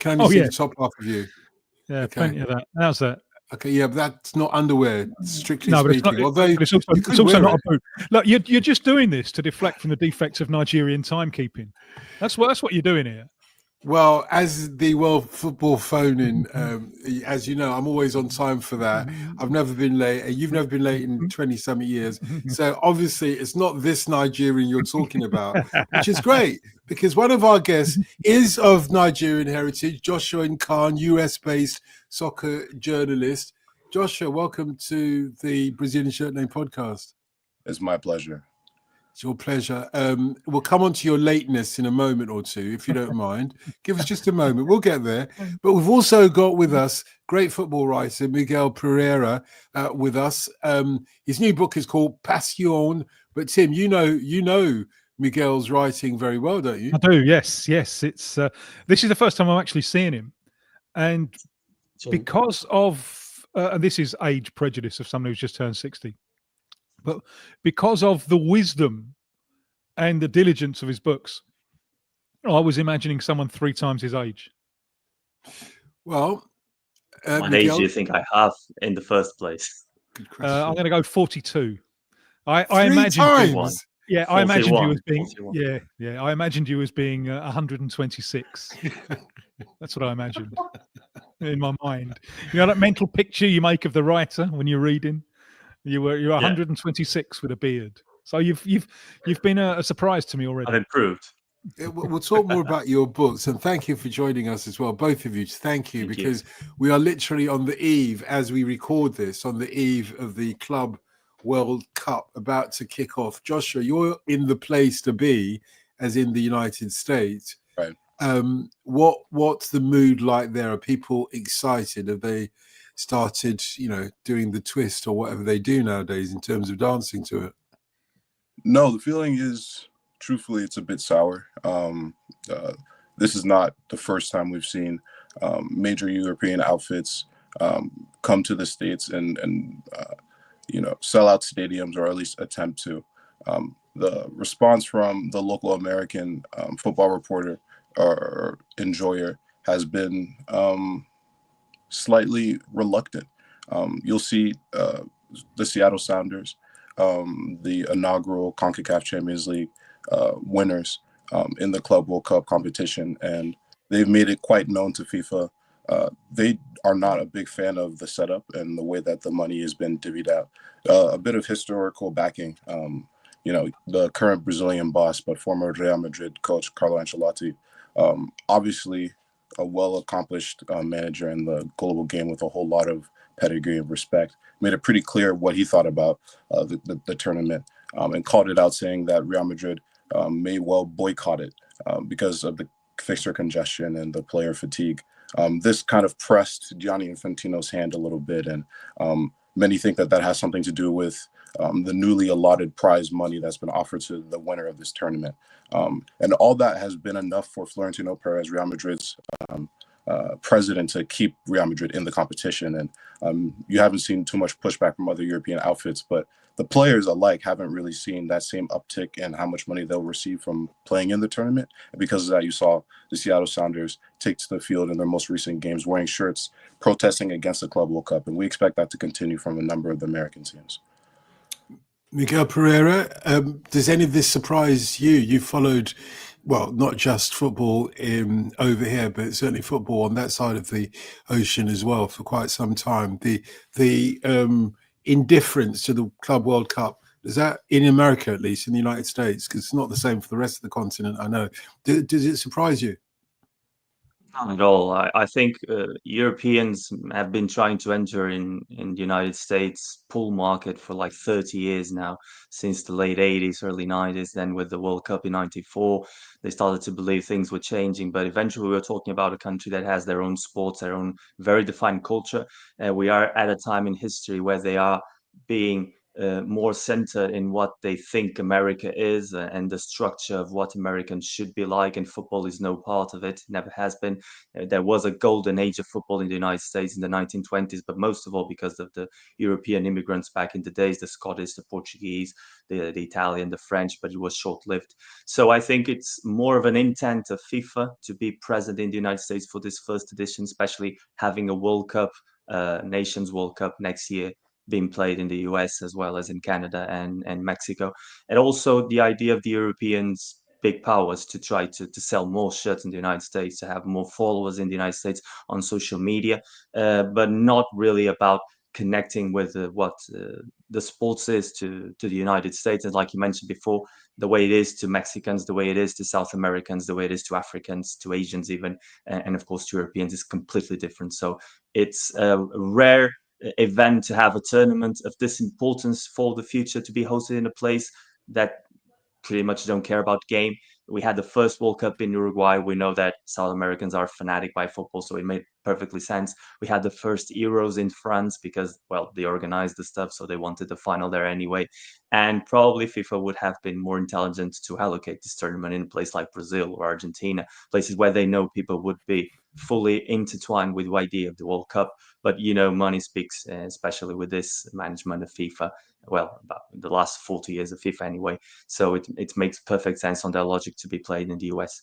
Can only see the top half of you. Yeah, plenty of that. How's that? Okay, yeah, but that's not underwear, strictly no, speaking. But it's also not a boot. Look, you're just doing this to deflect from the defects of Nigerian timekeeping. That's what you're doing here. Well, as the World Football phone-in, as you know, I'm always on time for that. I've never been late, and you've never been late in 20-something years. So obviously, it's not this Nigerian you're talking about, which is great, because one of our guests is of Nigerian heritage, Joshua Nkan, US-based soccer journalist. Joshua, welcome to the Brazilian Shirt Name podcast. It's my pleasure. It's your pleasure. We'll come on to your lateness in a moment or two, if you don't mind. Give us just a moment. We'll get there. But we've also got with us great football writer Miguel Pereira with us. His new book is called Passion. But Tim, you know Miguel's writing very well, don't you? I do. Yes. It's this is the first time I'm actually seeing him, and because of and this is age prejudice of someone who's just turned 60. But because of the wisdom and the diligence of his books, I was imagining someone 3 times his age. Well, what age do you think I have in the first place? I'm going to go 42. I imagine times. Yeah, 41. I imagined you as being 41. Yeah. I imagined you as being 126. That's what I imagined in my mind. You know that mental picture you make of the writer when you're reading. You're 126 with a beard, so you've been a surprise to me already. I've improved. We'll talk more about your books, and thank you for joining us as well, both of you. Thank you, because we are literally on the eve, as we record this, on the eve of the Club World Cup about to kick off. Joshua, you're in the place to be, as in the United States. Right. What's the mood like there? Are people excited? Have they started, doing the twist or whatever they do nowadays in terms of dancing to it? No, the feeling is, truthfully, it's a bit sour. This is not the first time we've seen major European outfits come to the States and sell out stadiums, or at least attempt to. The response from the local American football reporter or enjoyer has been slightly reluctant. You'll see the Seattle Sounders, the inaugural CONCACAF Champions League winners in the Club World Cup competition, and they've made it quite known to FIFA. They are not a big fan of the setup and the way that the money has been divvied out. A bit of historical backing. The current Brazilian boss, but former Real Madrid coach Carlo Ancelotti, obviously a well-accomplished manager in the global game with a whole lot of pedigree and respect, made it pretty clear what he thought about the tournament, and called it out, saying that Real Madrid may well boycott it because of the fixture congestion and the player fatigue. This kind of pressed Gianni Infantino's hand a little bit, and many think that has something to do with the newly allotted prize money that's been offered to the winner of this tournament. And all that has been enough for Florentino Perez, Real Madrid's president, to keep Real Madrid in the competition. And you haven't seen too much pushback from other European outfits, but the players alike haven't really seen that same uptick in how much money they'll receive from playing in the tournament. And because of that, you saw the Seattle Sounders take to the field in their most recent games wearing shirts protesting against the Club World Cup. And we expect that to continue from a number of the American teams. Miguel Pereira, does any of this surprise you? You followed, well, not just football over here, but certainly football on that side of the ocean as well for quite some time. The indifference to the Club World Cup, is that in America, at least in the United States? Because it's not the same for the rest of the continent, I know. Does it surprise you? Not at all. I think Europeans have been trying to enter in the United States pool market for like 30 years now, since the late 80s, early 90s. Then with the World Cup in 94, they started to believe things were changing. But eventually we were talking about a country that has their own sports, their own very defined culture. And we are at a time in history where they are being more centered in what they think America is, and the structure of what Americans should be like. And football is no part of it, never has been. There was a golden age of football in the United States in the 1920s, but most of all because of the European immigrants back in the days, the Scottish, the Portuguese, the Italian, the French, but it was short-lived. So I think it's more of an intent of FIFA to be present in the United States for this first edition, especially having a World Cup, Nations World Cup next year, being played in the US as well as in Canada and Mexico. And also the idea of the Europeans, big powers, to try to sell more shirts in the United States, to have more followers in the United States on social media, but not really about connecting with what the sports is to the United States. And like you mentioned before, the way it is to Mexicans, the way it is to South Americans, the way it is to Africans, to Asians even, and of course to Europeans is completely different. So it's a rare event to have a tournament of this importance for the future to be hosted in a place that pretty much don't care about game. We had the first World Cup in Uruguay. We know that South Americans are fanatic by football, so it made perfectly sense. We had the first Euros in France because, well, they organized the stuff, so they wanted the final there anyway. And probably FIFA would have been more intelligent to allocate this tournament in a place like Brazil or Argentina, places where they know people would be fully intertwined with the idea of the World Cup. But money speaks, especially with this management of FIFA. Well, about the last 40 years of FIFA anyway. So it makes perfect sense on their logic to be played in the US.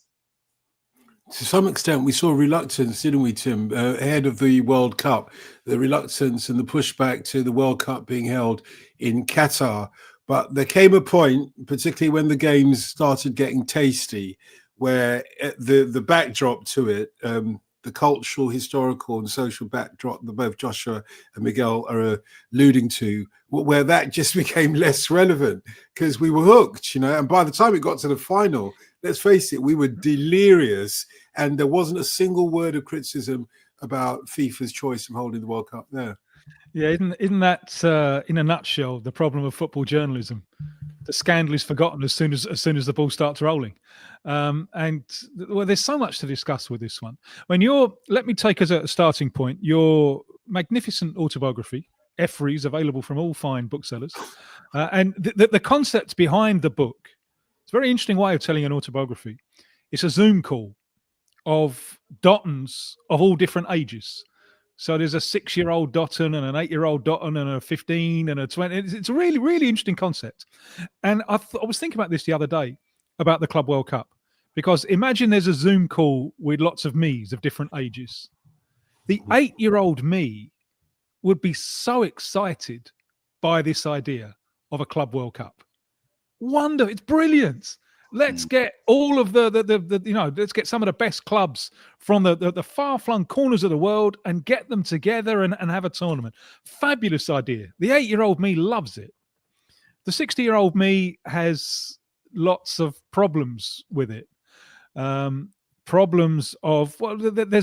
To some extent, we saw reluctance, didn't we, Tim, ahead of the World Cup, the reluctance and the pushback to the World Cup being held in Qatar. But there came a point, particularly when the games started getting tasty, where the backdrop to it, the cultural, historical, and social backdrop that both Joshua and Miguel are alluding to, where that just became less relevant because we were hooked, and by the time it got to the final, let's face it, we were delirious, and there wasn't a single word of criticism about FIFA's choice of holding the World Cup there. Yeah, isn't that in a nutshell the problem of football journalism? The scandal is forgotten as soon as the ball starts rolling, and there's so much to discuss with this one. Let me take as a starting point your magnificent autobiography, Effrey's, available from all fine booksellers, and the concept behind the book. It's a very interesting way of telling an autobiography. It's a Zoom call of Dotuns of all different ages. So there's a 6-year-old Dotun and an 8-year-old Dotun and a 15 and a 20. It's a really, really interesting concept. And I was thinking about this the other day about the Club World Cup, because imagine there's a Zoom call with lots of me's of different ages. The 8-year-old me would be so excited by this idea of a Club World Cup. Wonder, it's brilliant. Let's get all of let's get some of the best clubs from the far-flung corners of the world and get them together and have a tournament. Fabulous idea. The 8-year-old me loves it. The 60-year-old me has lots of problems with it. There's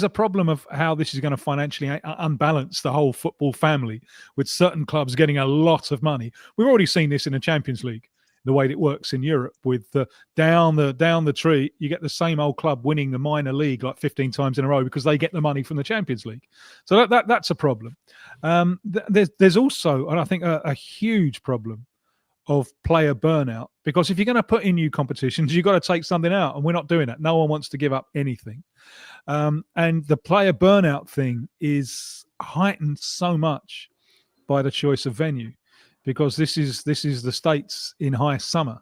a problem of how this is going to financially unbalance the whole football family, with certain clubs getting a lot of money. We've already seen this in the Champions League, the way it works in Europe, with down the tree, you get the same old club winning the minor league like 15 times in a row because they get the money from the Champions League. So that's a problem. There's also, and I think, a huge problem of player burnout, because if you're going to put in new competitions, you've got to take something out, and we're not doing that. No one wants to give up anything. And the player burnout thing is heightened so much by the choice of venue, because this is the States in high summer.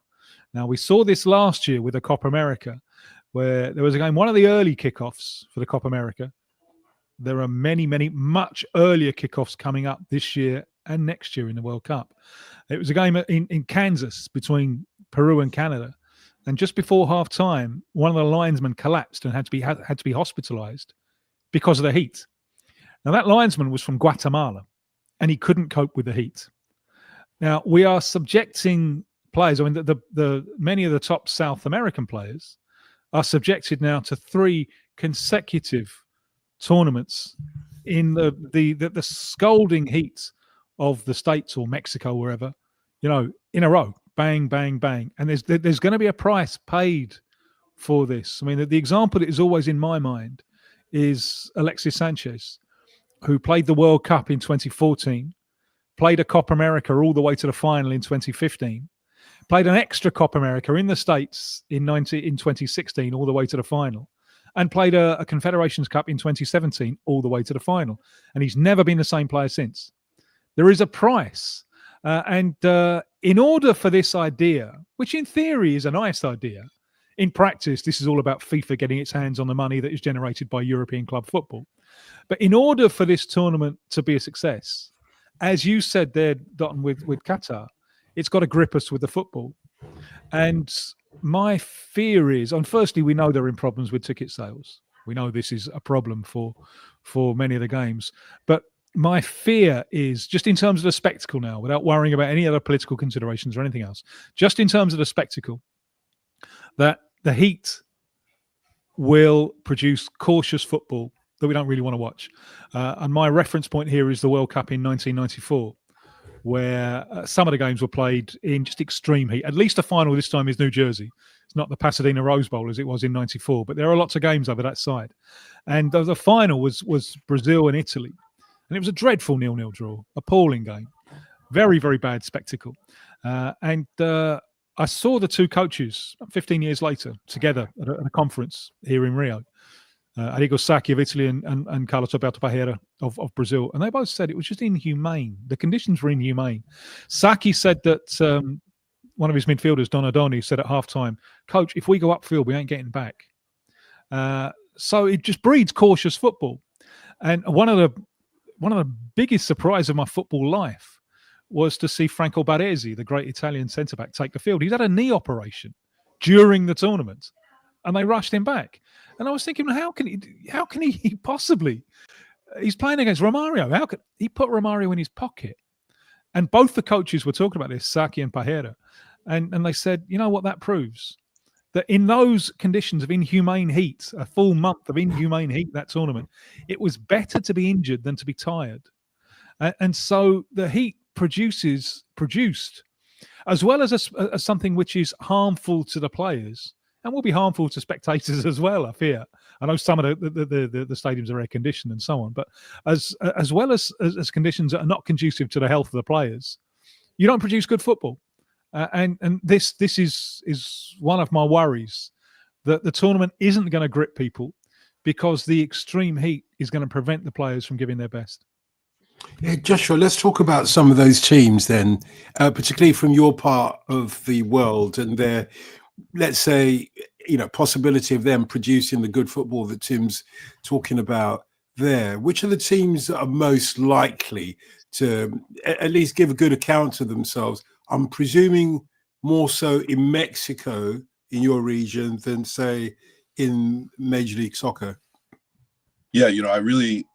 Now, we saw this last year with the Copa America, where there was, again, one of the early kickoffs for the Copa America. There are many, much earlier kickoffs coming up this year and next year in the World Cup. It was a game in Kansas between Peru and Canada. And just before half time, one of the linesmen collapsed and had to be hospitalized because of the heat. Now, that linesman was from Guatemala, and he couldn't cope with the heat. Now, we are subjecting players. I mean, the many of the top South American players are subjected now to 3 consecutive tournaments in the scalding heat of the States or Mexico, wherever, in a row, bang, bang, bang. And there's going to be a price paid for this. I mean, the example that is always in my mind is Alexis Sanchez, who played the World Cup in 2014. played a Copa America all the way to the final in 2015, played an extra Copa America in the States in 2016 all the way to the final, and played a Confederations Cup in 2017 all the way to the final. And he's never been the same player since. There is a price. And in order for this idea, which in theory is a nice idea, in practice, this is all about FIFA getting its hands on the money that is generated by European club football. But in order for this tournament to be a success, as you said there, Dotun, with Qatar, it's got to grip us with the football. And my fear is, and firstly, we know they're in problems with ticket sales. We know this is a problem for many of the games. But my fear is, just in terms of the spectacle now, without worrying about any other political considerations or anything else, just in terms of the spectacle, that the heat will produce cautious football that we don't really want to watch. And my reference point here is the World Cup in 1994, where some of the games were played in just extreme heat. At least the final this time is New Jersey. It's not the Pasadena Rose Bowl as it was in 94, but there are lots of games over that side. And the final was Brazil and Italy. And it was a dreadful 0-0 draw, appalling game. Very, very bad spectacle. And I saw the two coaches 15 years later together at a conference here in Rio. Arrigo Sacchi of Italy and Carlos Alberto Parreira of Brazil. And they both said it was just inhumane. The conditions were inhumane. Sacchi said that one of his midfielders, Donadoni, said at halftime, "Coach, if we go upfield, we ain't getting back." So it just breeds cautious football. And one of the biggest surprises of my football life was to see Franco Baresi, the great Italian centre-back, take the field. He's had a knee operation during the tournament, and they rushed him back. And I was thinking, how can he possibly? He's playing against Romario. How could he put Romario in his pocket? And both the coaches were talking about this, Sacchi and Parreira, and they said, you know what that proves? That in those conditions of inhumane heat, a full month of inhumane heat, that tournament, it was better to be injured than to be tired. And so the heat produced, as well as something which is harmful to the players and will be harmful to spectators as well, I fear. I know some of the stadiums are air conditioned and so on, but as well as conditions that are not conducive to the health of the players, you don't produce good football. And this is one of my worries, that the tournament isn't going to grip people because the extreme heat is going to prevent the players from giving their best. Yeah, Joshua, let's talk about some of those teams then, particularly from your part of the world and their, let's say, possibility of them producing the good football that Tim's talking about there. Which are the teams that are most likely to at least give a good account of themselves? I'm presuming more so in Mexico, in your region, than, say, in Major League Soccer. Yeah, I really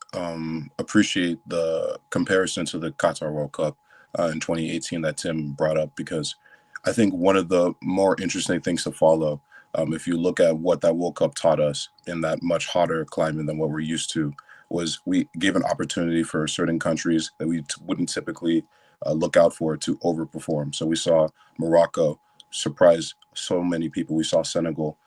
appreciate the comparison to the Qatar World Cup in 2018 that Tim brought up, because I think one of the more interesting things to follow, if you look at what that World Cup taught us in that much hotter climate than what we're used to, was we gave an opportunity for certain countries that we wouldn't typically look out for to overperform. So we saw Morocco surprise so many people. We saw Senegal,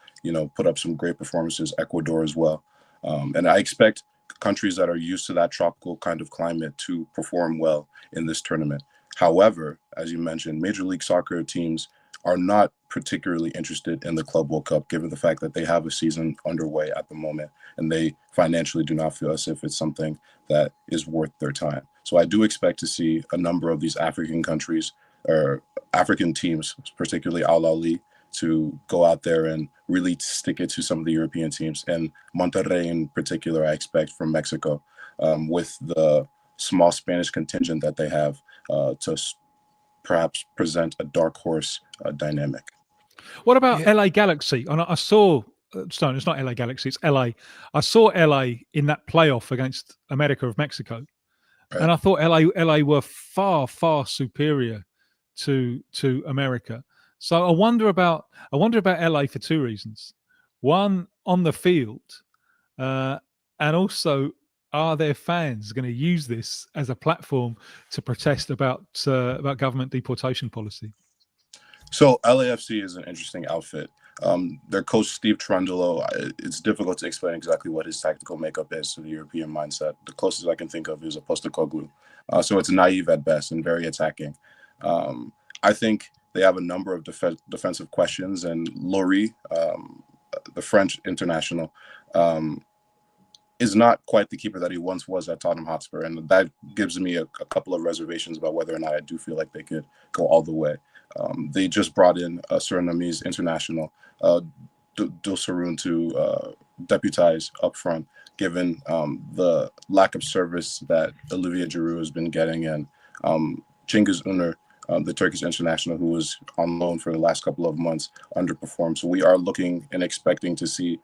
put up some great performances, Ecuador as well. And I expect countries that are used to that tropical kind of climate to perform well in this tournament. However, as you mentioned, Major League Soccer teams are not particularly interested in the Club World Cup, given the fact that they have a season underway at the moment, and they financially do not feel as if it's something that is worth their time. So I do expect to see a number of these African countries, or African teams, particularly Al Ahly, to go out there and really stick it to some of the European teams. And Monterrey in particular, I expect from Mexico, with the small Spanish contingent that they have, to perhaps present a dark horse dynamic. What about LA Galaxy? And I saw, Stone, it's not LA Galaxy, it's LA. I saw LA in that playoff against America of Mexico. Right. And I thought LA were far, far superior to America. So I wonder about LA for two reasons. One, on the field, and also, are their fans going to use this as a platform to protest about government deportation policy? So LAFC is an interesting outfit. Their coach, Steve Trundolo, it's difficult to explain exactly what his tactical makeup is to the European mindset. The closest I can think of is a Postecoglou. So it's naive at best and very attacking. I think they have a number of defensive questions, and Lloris, the French international, is not quite the keeper that he once was at Tottenham Hotspur. And that gives me a couple of reservations about whether or not I do feel like they could go all the way. They just brought in a Surinamese international, Dulceroon, to deputize up front, given the lack of service that Olivier Giroud has been getting. And Cengiz Ünder, the Turkish international, who was on loan for the last couple of months, underperformed. So we are looking and expecting to see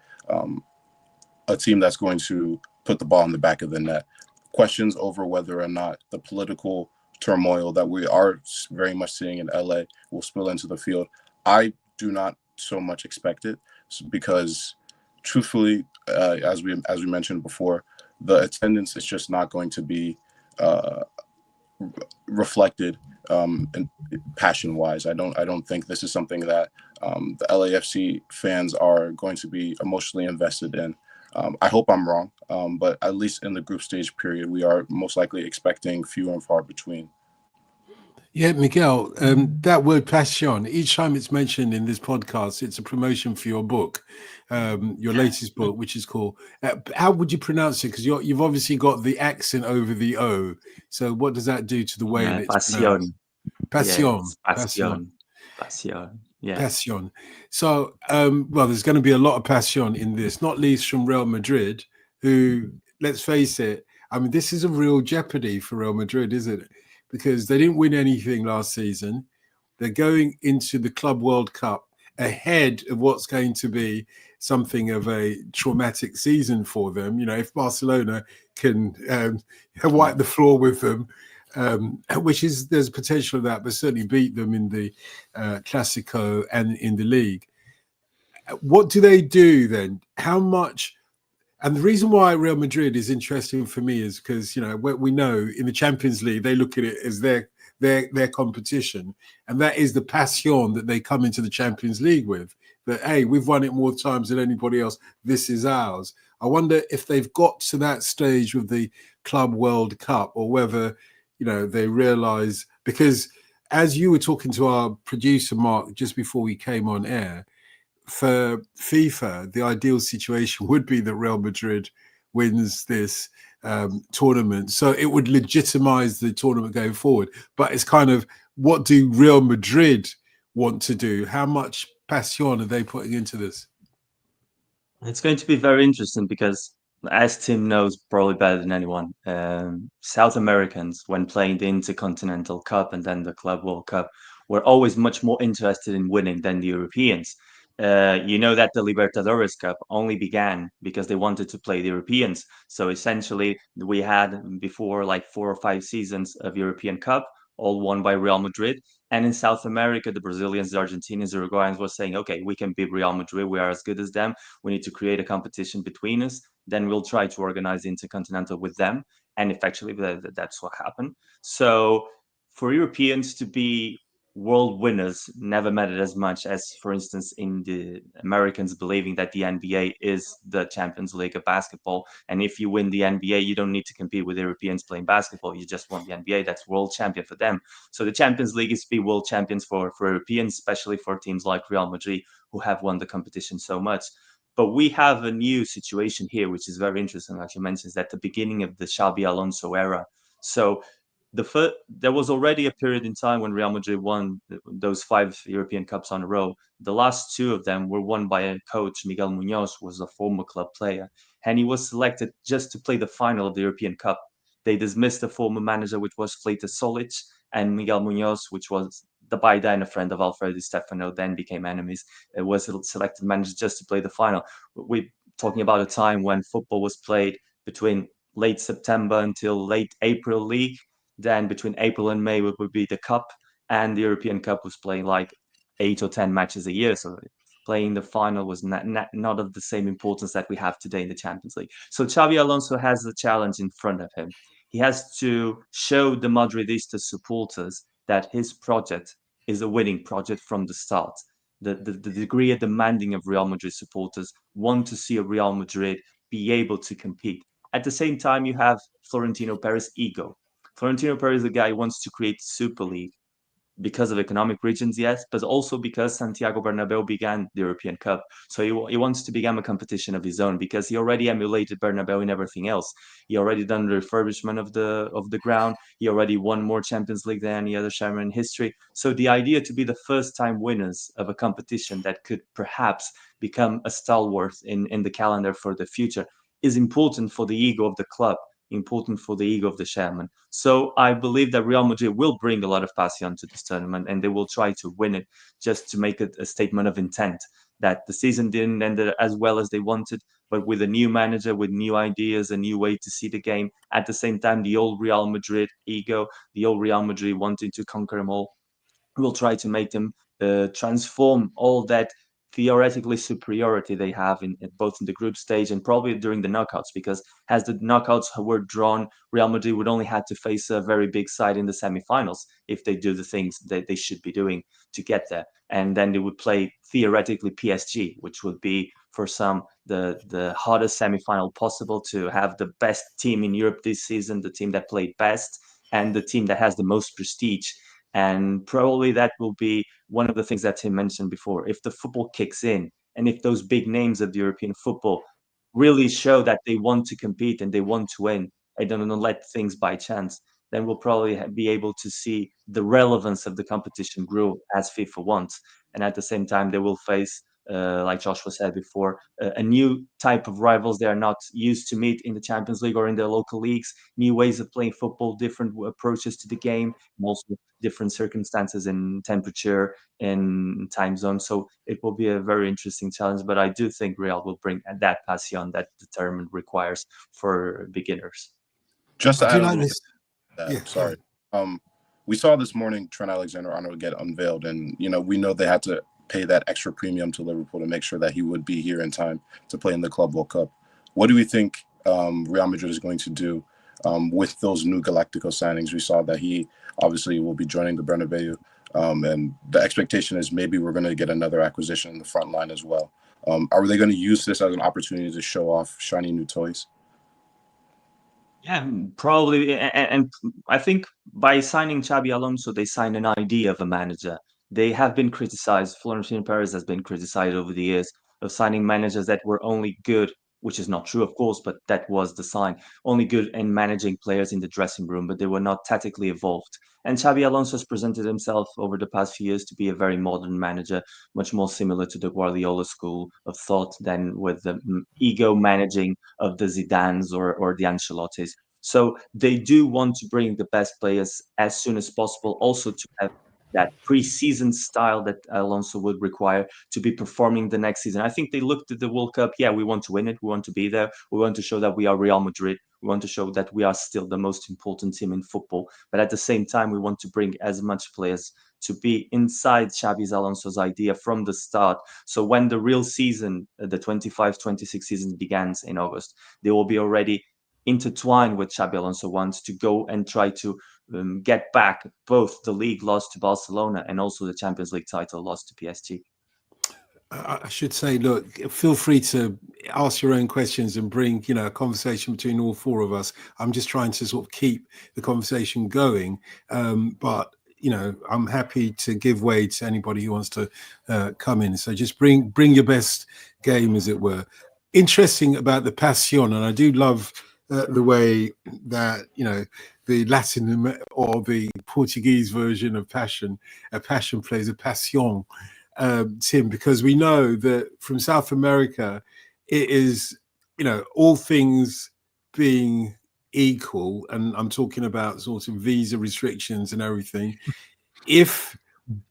a team that's going to put the ball in the back of the net. Questions over whether or not the political turmoil that we are very much seeing in LA will spill into the field. I do not so much expect it, because truthfully, as we mentioned before, the attendance is just not going to be reflected and passion-wise. I don't think this is something that the LAFC fans are going to be emotionally invested in. I hope I'm wrong, but at least in the group stage period, we are most likely expecting few and far between. Yeah, Miguel, that word passion, each time it's mentioned in this podcast, it's a promotion for your book, your latest book, which is called, how would you pronounce it? Because you've obviously got the accent over the O. So what does that do to the way that it's pronounced? Passion. Passion. Passion. Yeah. Passion. So, well, there's going to be a lot of passion in this, not least from Real Madrid, who, let's face it, I mean, this is a real jeopardy for Real Madrid, isn't it? Because they didn't win anything last season. They're going into the Club World Cup ahead of what's going to be something of a traumatic season for them. You know, if Barcelona can wipe the floor with them, which is, there's potential of that, but certainly beat them in the Clasico and in the league. What do they do then? How much? And the reason why Real Madrid is interesting for me is because, you know, we know in the Champions League, they look at it as their competition. And that is the passion that they come into the Champions League with. That, hey, we've won it more times than anybody else. This is ours. I wonder if they've got to that stage with the Club World Cup, or whether, you know, they realize, because as you were talking to our producer, Mark, just before we came on air, for FIFA, the ideal situation would be that Real Madrid wins this tournament. So it would legitimize the tournament going forward. But it's kind of, what do Real Madrid want to do? How much passion are they putting into this? It's going to be very interesting because, as Tim knows probably better than anyone, South Americans, when playing the Intercontinental Cup and then the Club World Cup, were always much more interested in winning than the Europeans. You know that the Libertadores Cup only began because they wanted to play the Europeans. So essentially, we had before like 4 or 5 seasons of European Cup, all won by Real Madrid. And in South America, the Brazilians, the Argentinians, the Uruguayans were saying, okay, we can beat Real Madrid. We are as good as them. We need to create a competition between us. Then we'll try to organize the Intercontinental with them. And effectively, that's what happened. So for Europeans to be world winners never mattered as much as, for instance, in the Americans believing that the NBA is the Champions League of basketball. And if you win the NBA, you don't need to compete with Europeans playing basketball. You just won the NBA. That's world champion for them. So the Champions League is to be world champions for Europeans, especially for teams like Real Madrid, who have won the competition so much. But we have a new situation here, which is very interesting, like you mentioned, is at the beginning of the Xabi Alonso era. So there was already a period in time when Real Madrid won those 5 European Cups on a row. The last 2 of them were won by a coach, Miguel Munoz, who was a former club player, and he was selected just to play the final of the European Cup. They dismissed the former manager, which was Fleita Solic, and Miguel Munoz, which was by then a friend of Alfredo Di Stefano, then became enemies. It was selected manager just to play the final. We're talking about a time when football was played between late September until late April league. Then between April and May would be the Cup, and the European Cup was playing like 8 or 10 matches a year. So playing the final was not of the same importance that we have today in the Champions League. So Xabi Alonso has a challenge in front of him. He has to show the Madridista supporters that his project is a winning project from the start. the degree of demanding of Real Madrid supporters want to see a Real Madrid be able to compete. At the same time, you have Florentino Perez ego. Florentino Perez is the guy who wants to create Super League because of economic reasons, yes, but also because Santiago Bernabeu began the European Cup. So he wants to become a competition of his own because he already emulated Bernabeu in everything else. He already done the refurbishment of the ground. He already won more Champions League than any other chairman in history. So the idea to be the first time winners of a competition that could perhaps become a stalwart in the calendar for the future is important for the ego of the club, important for the ego of the chairman. So I believe that Real Madrid will bring a lot of passion to this tournament, and they will try to win it just to make it a statement of intent that the season didn't end as well as they wanted, but with a new manager, with new ideas, a new way to see the game. At the same time, the old Real Madrid ego, the old Real Madrid wanting to conquer them all, will try to make them transform all that theoretically superiority they have in both in the group stage and probably during the knockouts, because as the knockouts were drawn, Real Madrid would only have to face a very big side in the semifinals if they do the things that they should be doing to get there. And then they would play theoretically PSG, which would be for some the hardest semifinal possible, to have the best team in Europe this season, the team that played best, and the team that has the most prestige. And probably that will be one of the things that Tim mentioned before. If the football kicks in, and if those big names of the European football really show that they want to compete and they want to win, and don't let things by chance, then we'll probably be able to see the relevance of the competition grow as FIFA wants. And at the same time, they will face, like Joshua said before, a new type of rivals they are not used to meet in the Champions League or in their local leagues, new ways of playing football, different approaches to the game, and also different circumstances in temperature and time zone. So it will be a very interesting challenge, but I do think Real will bring that passion that the tournament requires for beginners. Just to I add do a like little this. bit, Yeah, sorry. We saw this morning Trent Alexander-Arnold get unveiled, and we know they had to pay that extra premium to Liverpool to make sure that he would be here in time to play in the Club World Cup. What do we think Real Madrid is going to do with those new Galactico signings? We saw that he obviously will be joining the Bernabeu, and the expectation is maybe we're going to get another acquisition in the front line as well. Are they going to use this as an opportunity to show off shiny new toys? Yeah, probably. And I think by signing Xabi Alonso, they signed an idea of a manager. They have been criticized. Florentino Perez has been criticized over the years of signing managers that were only good, which is not true, of course, but that was the sign. Only good in managing players in the dressing room, but they were not tactically evolved. And Xabi Alonso has presented himself over the past few years to be a very modern manager, much more similar to the Guardiola school of thought than with the ego managing of the Zidanes or the Ancelottis. So they do want to bring the best players as soon as possible, also to have that pre-season style that Alonso would require to be performing the next season. I think they looked at the World Cup. Yeah, we want to win it. We want to be there. We want to show that we are Real Madrid. We want to show that we are still the most important team in football. But at the same time, we want to bring as much players to be inside Xabi Alonso's idea from the start. So when the real season, the 25-26 season begins in August, they will be already intertwined with Xabi Alonso wants to go and try to get back both the league lost to Barcelona and also the Champions League title lost to PSG. I should say, look, feel free to ask your own questions and bring, a conversation between all four of us. I'm just trying to sort of keep the conversation going. But, I'm happy to give way to anybody who wants to come in. So just bring your best game, as it were. Interesting about the passion, and I do love the way that, the Latin or the Portuguese version of passion plays a passion. Tim, because we know that from South America, it is, all things being equal, and I'm talking about sort of visa restrictions and everything. If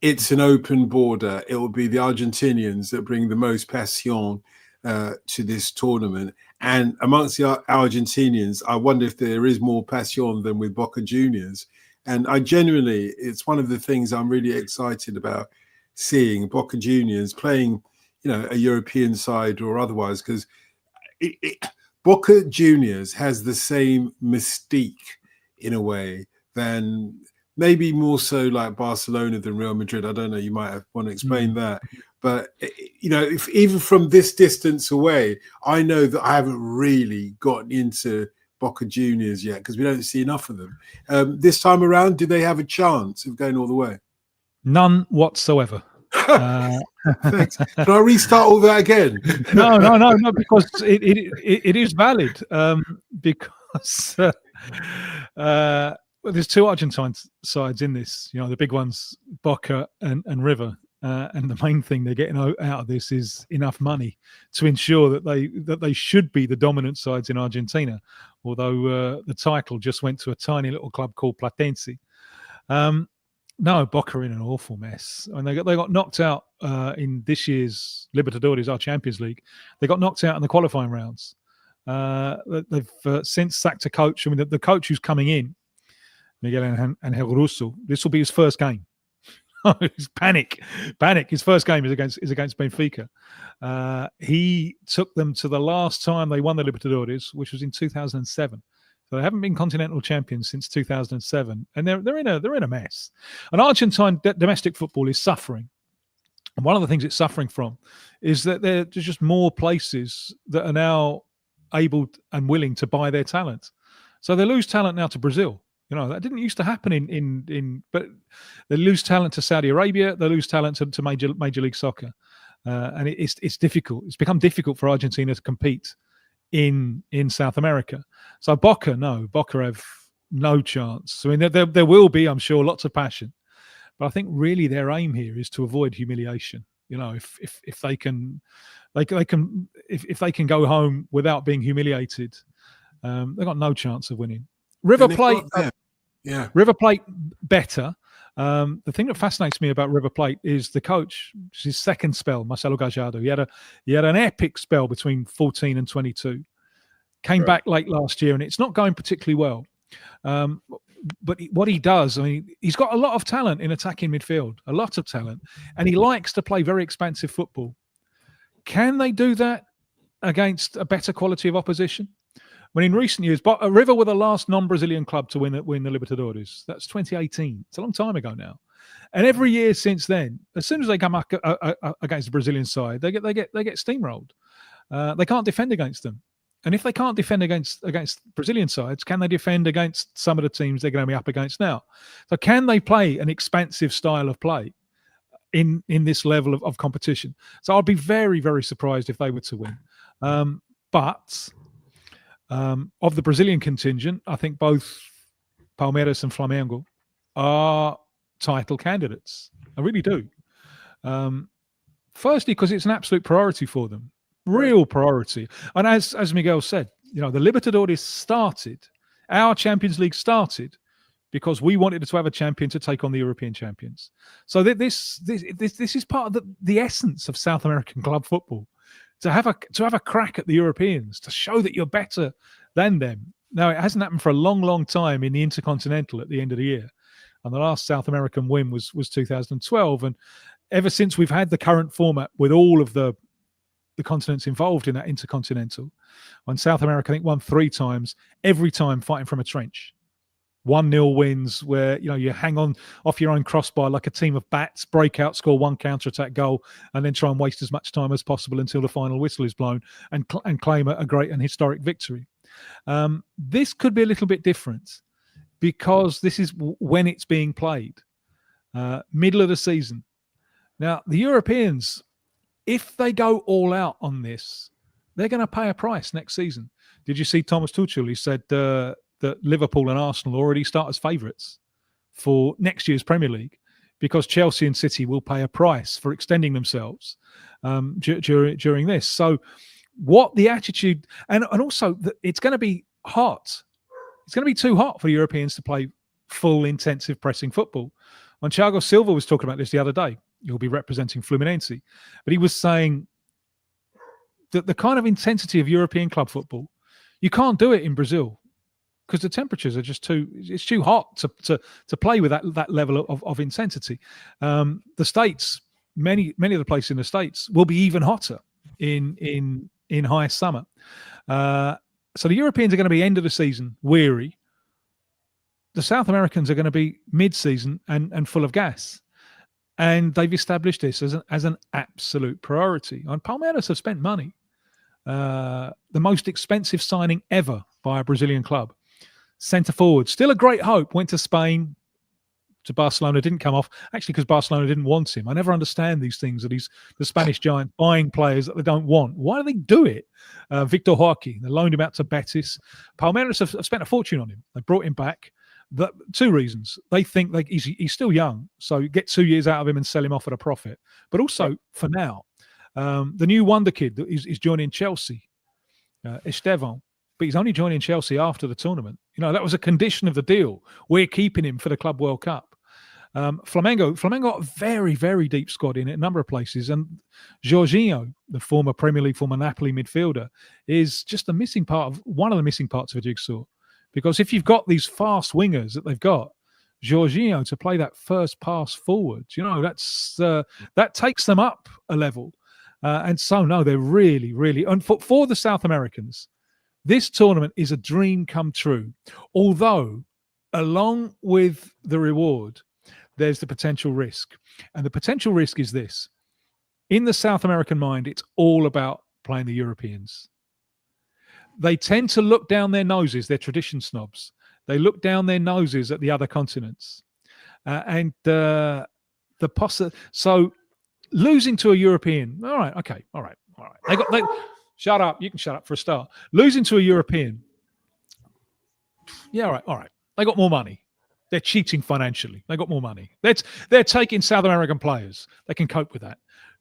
it's an open border, it will be the Argentinians that bring the most passion to this tournament. And amongst the Argentinians, I wonder if there is more passion than with Boca Juniors. And I genuinely, it's one of the things I'm really excited about, seeing Boca Juniors playing, a European side or otherwise, because Boca Juniors has the same mystique in a way than maybe more so like Barcelona than Real Madrid. I don't know, you might want to explain that. But if even from this distance away, I know that I haven't really gotten into Boca Juniors yet because we don't see enough of them. This time around, do they have a chance of going all the way? None whatsoever. Thanks. Can I restart all that again? No, because it is valid. Because there's two Argentine sides in this. The big ones, Boca and River. And the main thing they're getting out of this is enough money to ensure that they should be the dominant sides in Argentina. Although the title just went to a tiny little club called Platense. No, Boca are in an awful mess. I mean, they got knocked out in this year's Libertadores, our Champions League. They got knocked out in the qualifying rounds. They've since sacked a coach. I mean, the coach who's coming in, Miguel Angel Russo, this will be his first game. It's panic. His first game is against Benfica. He took them to the last time they won the Libertadores, which was in 2007. So they haven't been continental champions since 2007, and they're in a mess. And Argentine domestic football is suffering. And one of the things it's suffering from is that there's just more places that are now able and willing to buy their talent. So they lose talent now to Brazil. That didn't used to happen but they lose talent to Saudi Arabia. They lose talent to Major League Soccer, and it's difficult. It's become difficult for Argentina to compete in South America. So Boca have no chance. I mean, there will be, I'm sure, lots of passion, but I think really their aim here is to avoid humiliation. If they can go home without being humiliated, they've got no chance of winning. River Plate, River Plate better. The thing that fascinates me about River Plate is the coach. His second spell, Marcelo Gallardo. He had an epic spell between 14 and 22. Came back late last year, and it's not going particularly well. But what he does, I mean, he's got a lot of talent in attacking midfield, a lot of talent, and he likes to play very expansive football. Can they do that against a better quality of opposition? When in recent years, River were the last non-Brazilian club to win the Libertadores. That's 2018. It's a long time ago now. And every year since then, as soon as they come up against the Brazilian side, they get steamrolled. They can't defend against them. And if they can't defend against Brazilian sides, can they defend against some of the teams they're going to be up against now? So can they play an expansive style of play in this level of competition? So I'd be very, very surprised if they were to win. But of the Brazilian contingent, I think both Palmeiras and Flamengo are title candidates. I really do. Firstly, because it's an absolute priority for them. Real priority. And as Miguel said, the Libertadores started, our Champions League started because we wanted to have a champion to take on the European champions. So this is part of the essence of South American club football. To have a crack at the Europeans, to show that you're better than them. Now, it hasn't happened for a long, long time in the Intercontinental at the end of the year. And the last South American win was 2012. And ever since we've had the current format with all of the continents involved in that Intercontinental, when South America, I think, won 3 times, every time fighting from a trench. 1-0 wins where you hang on off your own crossbar like a team of bats, break out, score 1 counter-attack goal, and then try and waste as much time as possible until the final whistle is blown and claim a great and historic victory. This could be a little bit different because this is when it's being played, middle of the season. Now, the Europeans, if they go all out on this, they're going to pay a price next season. Did you see Thomas Tuchel? He said that Liverpool and Arsenal already start as favourites for next year's Premier League because Chelsea and City will pay a price for extending themselves during this. So what the attitude, and also it's going to be hot. It's going to be too hot for Europeans to play full intensive pressing football. When Thiago Silva was talking about this the other day, he'll be representing Fluminense, but he was saying that the kind of intensity of European club football, you can't do it in Brazil. Because the temperatures are just it's too hot to play with that level of intensity. The States, many of the places in the States will be even hotter in high summer. So the Europeans are going to be end of the season weary. The South Americans are going to be mid-season and full of gas. And they've established this as an absolute priority. And Palmeiras have spent money. The most expensive signing ever by a Brazilian club. Centre forward, still a great hope, went to Spain, to Barcelona, didn't come off, actually because Barcelona didn't want him. I never understand these things, that the Spanish giant buying players that they don't want. Why do they do it? Victor Roque, they loaned him out to Betis. Palmeiras have spent a fortune on him. They brought him back. Two reasons. They think he's still young, so get 2 years out of him and sell him off at a profit. But also, for now, the new wonder kid that is joining Chelsea, Estevan, but he's only joining Chelsea after the tournament. That was a condition of the deal. We're keeping him for the Club World Cup. Flamengo got a very, very deep squad in a number of places. And Jorginho, the former Premier League, former Napoli midfielder, is just one of the missing parts of a jigsaw. Because if you've got these fast wingers that they've got, Jorginho to play that first pass forward, that takes them up a level. And so, no, they're really, really... And for the South Americans, this tournament is a dream come true. Although, along with the reward, there's the potential risk. And the potential risk is this. In the South American mind, it's all about playing the Europeans. They tend to look down their noses, they're tradition snobs. They look down their noses at the other continents. So losing to a European, all right. Shut up. You can shut up for a start. Losing to a European, yeah, all right. They got more money. They're cheating financially. They got more money. They're taking South American players. They can cope with that.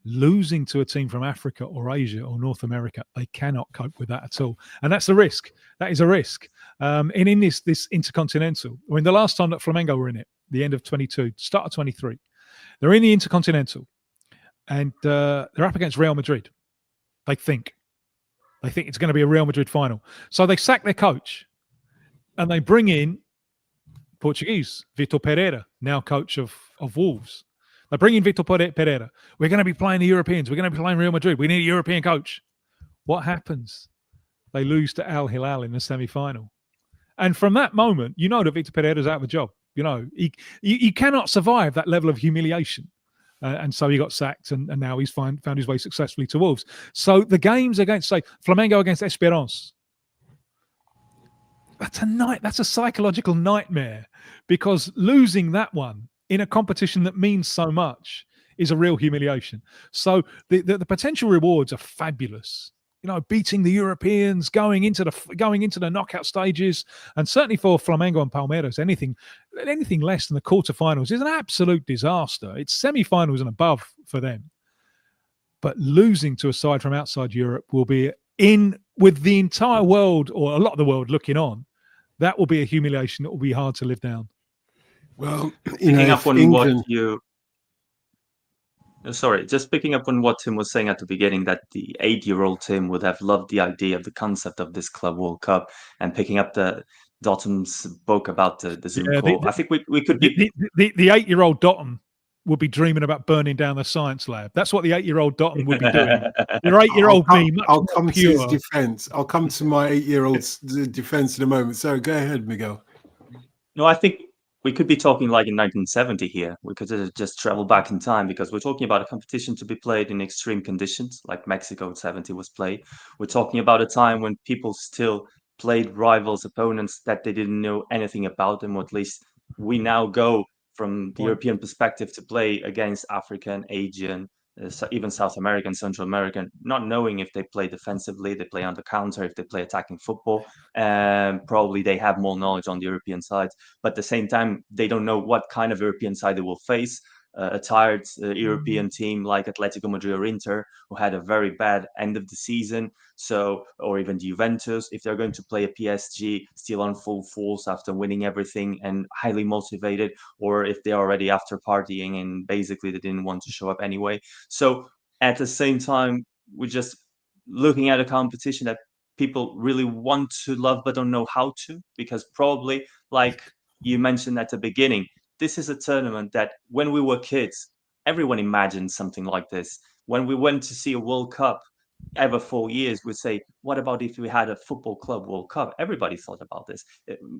Losing to a team from Africa or Asia or North America, they cannot cope with that at all. And that's the risk. That is a risk. And in this Intercontinental, the last time that Flamengo were in it, the end of 22, start of 23, they're in the Intercontinental and they're up against Real Madrid. They think it's going to be a Real Madrid final. So they sack their coach and they bring in Portuguese, Vitor Pereira, now coach of Wolves. They bring in Vitor Pereira. We're going to be playing the Europeans. We're going to be playing Real Madrid. We need a European coach. What happens? They lose to Al Hilal in the semi-final. And from that moment, that Vitor Pereira's out of a job. He cannot survive that level of humiliation. And so he got sacked, and now he's found his way successfully to Wolves. So the games against, say, Flamengo against Esperance, that's a psychological nightmare, because losing that one in a competition that means so much is a real humiliation. So the potential rewards are fabulous. Beating the Europeans, going into the knockout stages, and certainly for Flamengo and Palmeiras, anything less than the quarterfinals is an absolute disaster. It's semi-finals and above for them. But losing to a side from outside Europe will be with the entire world, or a lot of the world, looking on. That will be a humiliation that will be hard to live down. Well, picking up on what Tim was saying at the beginning, that the 8-year-old Tim would have loved the idea of the concept of this Club World Cup, and picking up the Dotun's book about the Zoom call. I think we could be... The 8-year-old Dotun would be dreaming about burning down the science lab. That's what the 8-year-old Dotun would be doing. Your 8-year-old me, I'll come to his defense. I'll come to my 8-year-old's defense in a moment. So go ahead, Miguel. No, I think we could be talking like in 1970 here. We could just travel back in time, because we're talking about a competition to be played in extreme conditions, like Mexico in 70 was played. We're talking about a time when people still played rivals, opponents that they didn't know anything about them, or at least we now go from the European perspective to play against African, Asian, even South American, Central American, not knowing if they play defensively, they play under counter, if they play attacking football, and probably they have more knowledge on the European side. But at the same time, they don't know what kind of European side they will face. A tired European team like Atletico Madrid or Inter, who had a very bad end of the season. So, or even Juventus, if they're going to play a PSG still on full force after winning everything and highly motivated, or if they're already after partying and basically they didn't want to show up anyway. So at the same time, we're just looking at a competition that people really want to love but don't know how to, because probably, like you mentioned at the beginning, this is a tournament that when we were kids, everyone imagined something like this. When we went to see a World Cup, ever 4 years would say, what about if we had a football club World Cup? Everybody thought about this.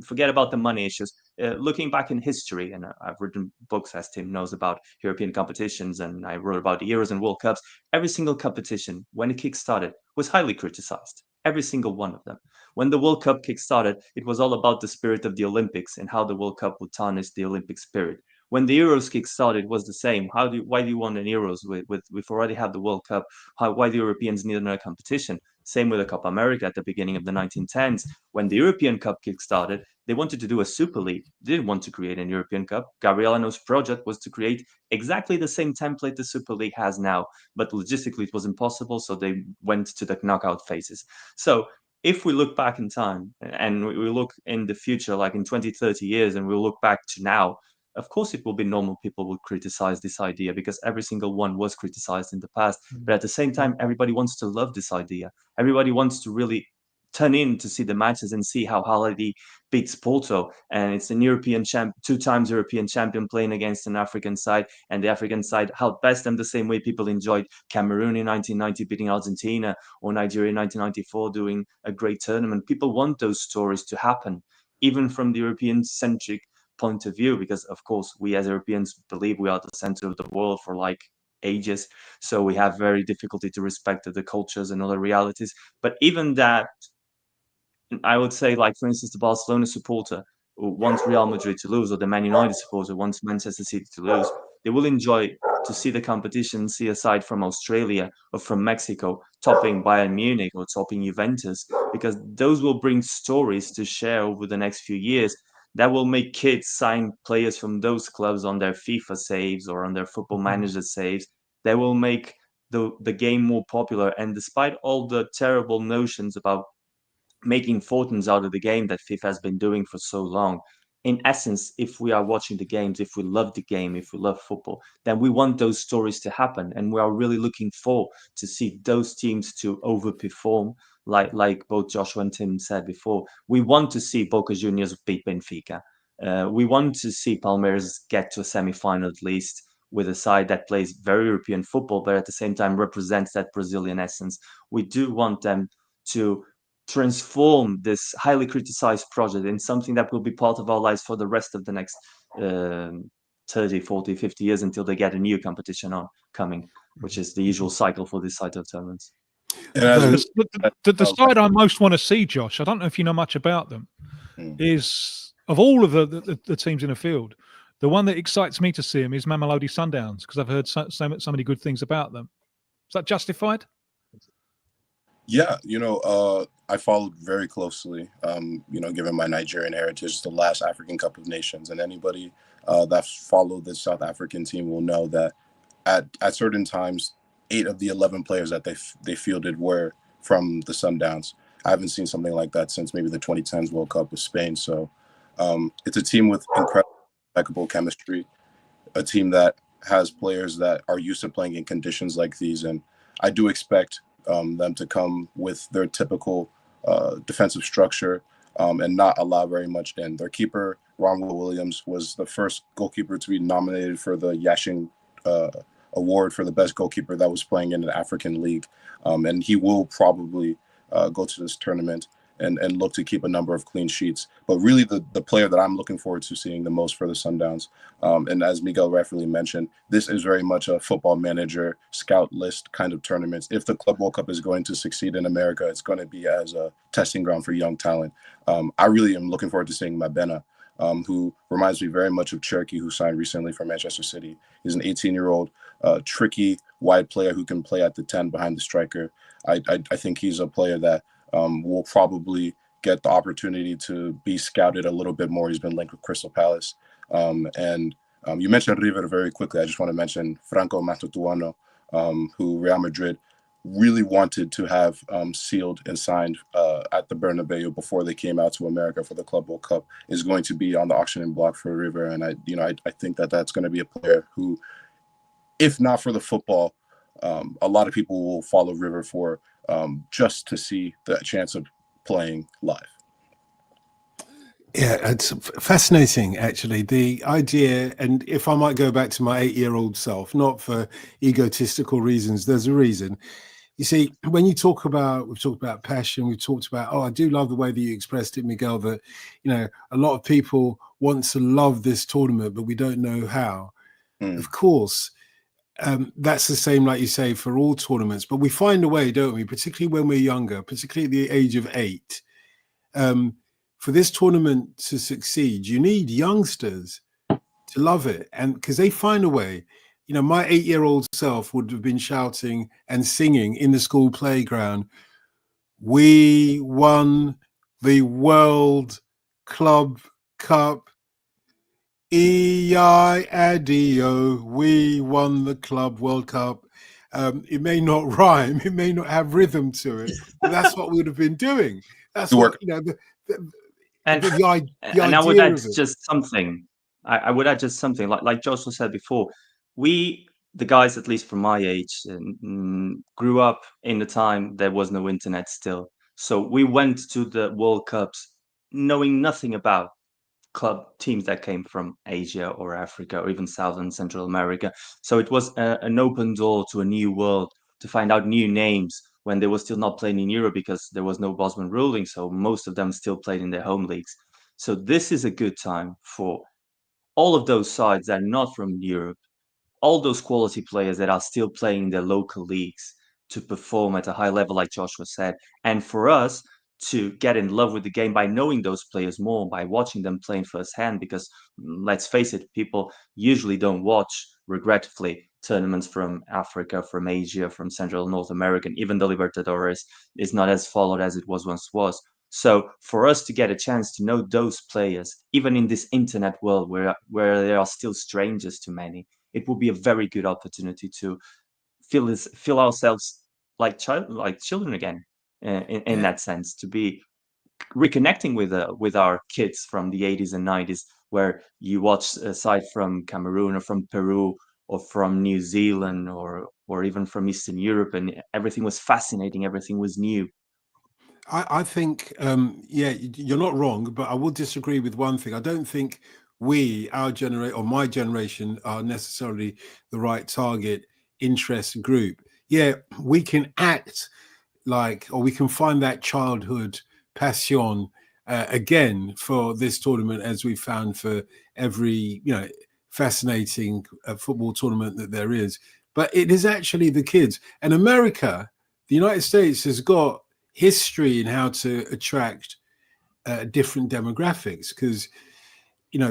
Forget about the money issues. Looking back in history, and I've written books, as Tim knows, about European competitions, and I wrote about Euros and World Cups. Every single competition, when it kick-started, was highly criticized. Every single one of them. When the World Cup kick-started, it was all about the spirit of the Olympics and how the World Cup would tarnish the Olympic spirit. When the Euros kick-started, it was the same. Why do you want an Euros? We've already had the World Cup. Why the Europeans need another competition? Same with the Copa America at the beginning of the 1910s. When the European Cup kick-started, they wanted to do a Super League. They didn't want to create an European Cup. Gabrielino's project was to create exactly the same template the Super League has now, but logistically it was impossible, so they went to the knockout phases. So if we look back in time and we look in the future, like in 20, 30 years, and we look back to now, of course it will be normal people will criticize this idea, because every single one was criticized in the past. But at the same time, everybody wants to love this idea. Everybody wants to really turn in to see the matches and see how Haladi beats Porto, and it's an European two times European champion playing against an African side, and the African side outbest them the same way people enjoyed Cameroon in 1990 beating Argentina, or Nigeria in 1994 doing a great tournament. People want those stories to happen, even from the European centric point of view, because of course we as Europeans believe we are the center of the world for like ages, so we have very difficulty to respect the cultures and other realities. But even that, I would say, like for instance, the Barcelona supporter who wants Real Madrid to lose, or the Man United supporter wants Manchester City to lose, they will enjoy to see the competition, see a side from Australia or from Mexico topping Bayern Munich or topping Juventus, because those will bring stories to share over the next few years that will make kids sign players from those clubs on their FIFA saves or on their Football Manager saves. They will make the game more popular. And despite all the terrible notions about making fortunes out of the game that FIFA has been doing for so long, in essence, if we are watching the games, if we love the game, if we love football, then we want those stories to happen, and we are really looking for to see those teams to overperform, like both Joshua and Tim said before. We want to see Boca Juniors beat Benfica. We want to see Palmeiras get to a semi-final at least, with a side that plays very European football, but at the same time represents that Brazilian essence. We do want them to transform this highly criticized project in something that will be part of our lives for the rest of the next 30, 40, 50 years, until they get a new competition on coming, which is the usual cycle for this side of tournaments. The side I most want to see, Josh, I don't know if you know much about them, is of all of the teams in the field, the one that excites me to see them is Mamelodi Sundowns, because I've heard so many good things about them. Is that justified? Yeah, I followed very closely, given my Nigerian heritage, the last African Cup of Nations. And anybody that followed the South African team will know that at certain times, 8 of the 11 players that they fielded were from the Sundowns. I haven't seen something like that since maybe the 2010s World Cup with Spain. So it's a team with impeccable chemistry, a team that has players that are used to playing in conditions like these. And I do expect them to come with their typical defensive structure and not allow very much in. Their keeper, Ronald Williams, was the first goalkeeper to be nominated for the Yashing award for the best goalkeeper that was playing in an African league. And he will probably go to this tournament and look to keep a number of clean sheets. But really the player that I'm looking forward to seeing the most for the Sundowns, and as Miguel rightfully mentioned, this is very much a football manager scout list kind of tournament. If the Club World Cup is going to succeed in America, it's going to be as a testing ground for young talent. I really am looking forward to seeing Mabena, who reminds me very much of Cherokee, who signed recently for Manchester City. He's an 18-year-old tricky wide player who can play at the 10 behind the striker. I think he's a player that will probably get the opportunity to be scouted a little bit more. He's been linked with Crystal Palace. And you mentioned River very quickly. I just want to mention Franco Matutuano, who Real Madrid really wanted to have sealed and signed at the Bernabeu before they came out to America for the Club World Cup, is going to be on the auctioning block for River. And I think that that's going to be a player who, if not for the football, a lot of people will follow River for just to see the chance of playing live. Yeah, it's fascinating, actually, the idea. And if I might go back to my 8-year-old self, not for egotistical reasons, there's a reason. You see, when we've talked about passion, we've talked about, I do love the way that you expressed it, Miguel, that, a lot of people want to love this tournament, but we don't know how. Of course, that's the same, like you say, for all tournaments, but we find a way, don't we? Particularly when we're younger, particularly at the age of 8. For this tournament to succeed, you need youngsters to love it, and because they find a way. My 8-year-old self would have been shouting and singing in the school playground, "We won the World Club Cup. Adebayo, we won the Club World Cup." It may not rhyme, it may not have rhythm to it, but that's what we would have been doing. That's what, And the I would idea add of it. just something. I would add just something like Joshua said before. We, the guys, at least from my age, grew up in the time there was no internet still. So we went to the World Cups knowing nothing about club teams that came from Asia or Africa or even South and Central America. So it was an open door to a new world, to find out new names when they were still not playing in Europe because there was no Bosman ruling. So most of them still played in their home leagues. So this is a good time for all of those sides that are not from Europe, all those quality players that are still playing in their local leagues, to perform at a high level, like Joshua said, and for us to get in love with the game by knowing those players more, by watching them playing firsthand. Because let's face it, people usually don't watch, regretfully, tournaments from Africa, from Asia, from Central North America. Even the Libertadores is not as followed as it once was. So for us to get a chance to know those players, even in this internet world where they are still strangers to many, it will be a very good opportunity to feel ourselves like children again, in that sense, to be reconnecting with our kids from the 80s and 90s, where you watch a side from Cameroon or from Peru or from New Zealand or even from Eastern Europe, and everything was fascinating, everything was new. I think, you're not wrong, but I will disagree with one thing. I don't think our generation or my generation are necessarily the right target interest group. Yeah, we can act like, or we can find that childhood passion again for this tournament, as we found for every, fascinating football tournament that there is. But it is actually the kids. And America, the United States, has got history in how to attract different demographics, because